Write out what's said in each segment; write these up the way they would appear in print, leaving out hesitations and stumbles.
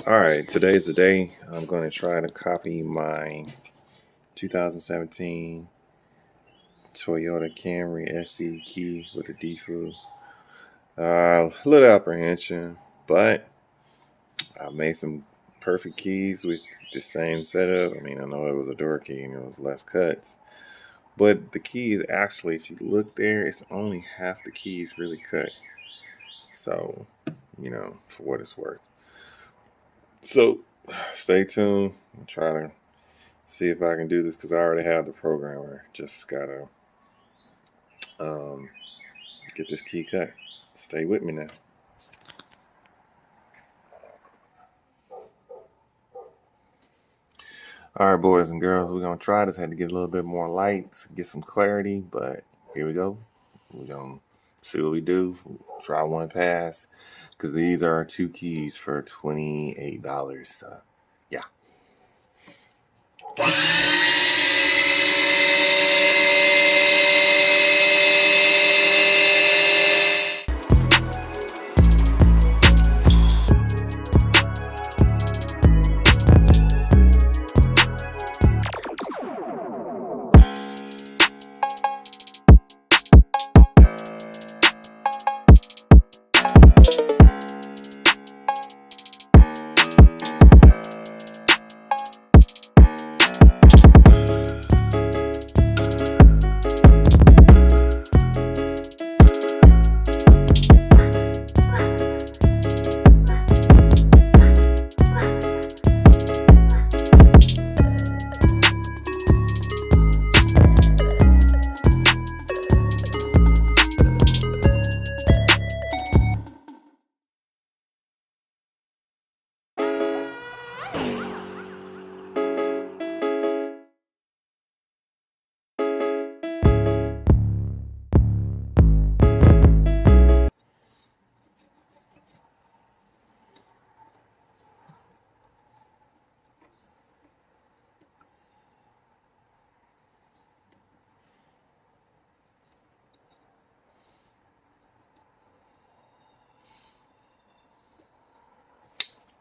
All right, today's the day. I'm going to try to copy my 2017 Toyota Camry SE key with a DFU. A little apprehension, but I made some perfect keys with the same setup. I mean, I know it was a door key and it was less cuts, but the keys actually, if you look there, it's only half the keys really cut. So, for what it's worth. So, stay tuned. I'll try to see if I can do this because I already have the programmer. Just gotta um, get this key cut. Stay with me now. All right, boys and girls, we're gonna try this. Had to get a little bit more lights, get some clarity, but here we go. We're gonna see what we do. Try one pass because these are our two keys for $28. Yeah.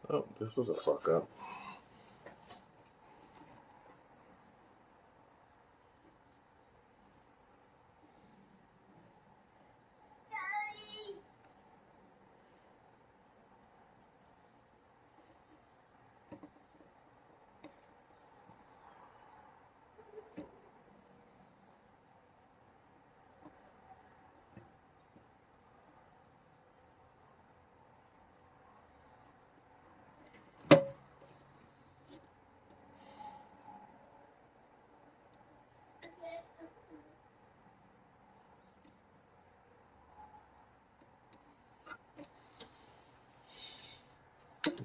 Oh, this was a fuck up.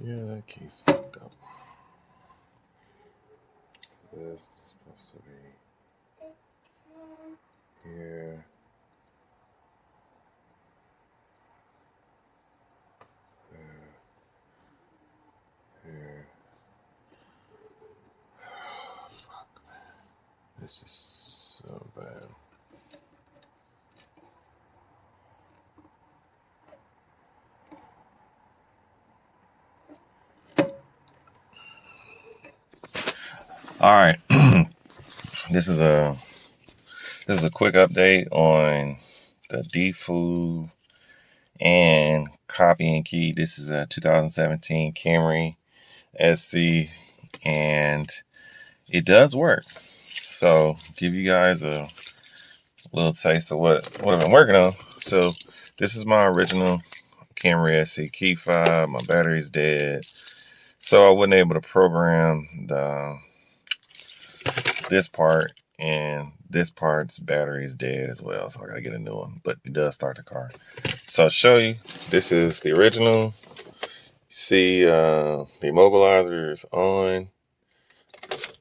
Yeah, that key's fucked up. This is supposed to be here. There. Here. Fuck, man. This is so bad. All right. This is a quick update on the DFU and copy and key. This is a 2017 Camry SC, and it does work. So give you guys a little taste of what I've been working on. So this is my original Camry SC key fob. My battery's dead, so I wasn't able to program this part, and this part's battery is dead as well, so I gotta get a new one, but it does start the car. So I'll show you. This is the original. See, the immobilizer is on.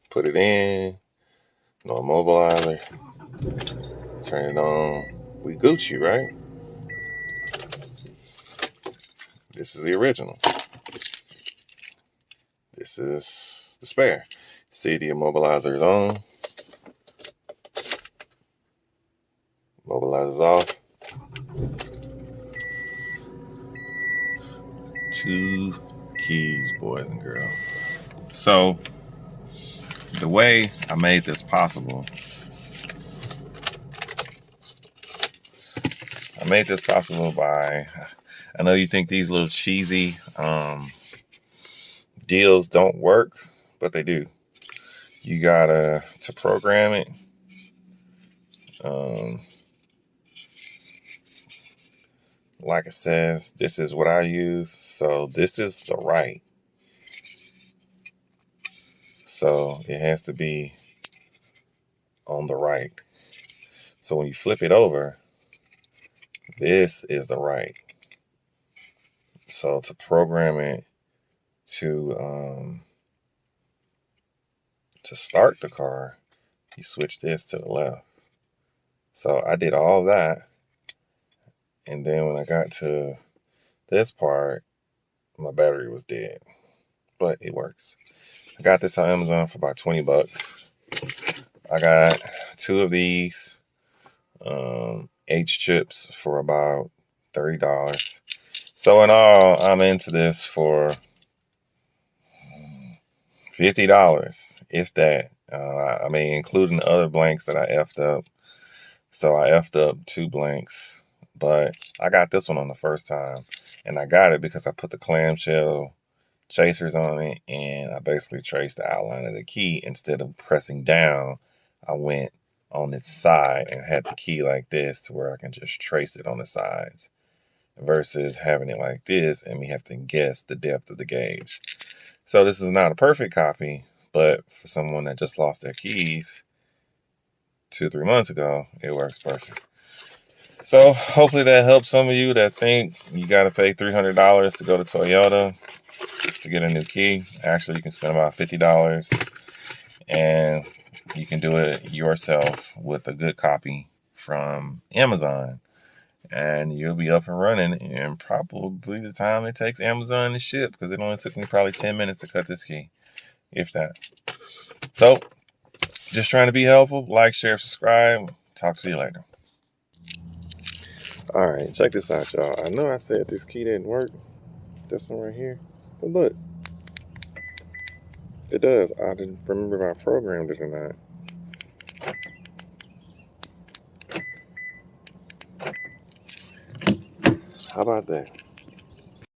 Put it in. No immobilizer. Turn it on. We Gucci, right? This is the original. This is the spare. See, the immobilizer is on. Immobilizer's off. Two keys, boys and girls. So the way I made this possible, by, I know you think these little cheesy deals don't work, but they do. You gotta, to program it, like it says, this is what I use. So this is the right. So it has to be on the right. So when you flip it over, this is the right. So to program it to start the car, you switch this to the left. So I did all that. And then when I got to this part, my battery was dead. But it works. I got this on Amazon for about 20 bucks. I got 2 of these H chips for about $30. So in all, I'm into this for $50, if that. I mean, including the other blanks that I effed up. So I effed up 2 blanks, but I got this one on the first time, and I got it because I put the clamshell chasers on it, and I basically traced the outline of the key. Instead of pressing down, I went on its side and had the key like this to where I can just trace it on the sides, versus having it like this and me have to guess the depth of the gauge. So this is not a perfect copy, but for someone that just lost their keys 2-3 months ago, it works perfect. So hopefully that helps some of you that think you got to pay $300 to go to Toyota to get a new key. Actually, you can spend about $50 and you can do it yourself with a good copy from Amazon, and you'll be up and running in probably the time it takes Amazon to ship, because it only took me probably 10 minutes to cut this key, if that. So just trying to be helpful. Like, share, subscribe. Talk to you later. All right, check this out, y'all. I know I said this key didn't work, this one right here, but look, it does. I didn't remember if I programmed it or not. How about that?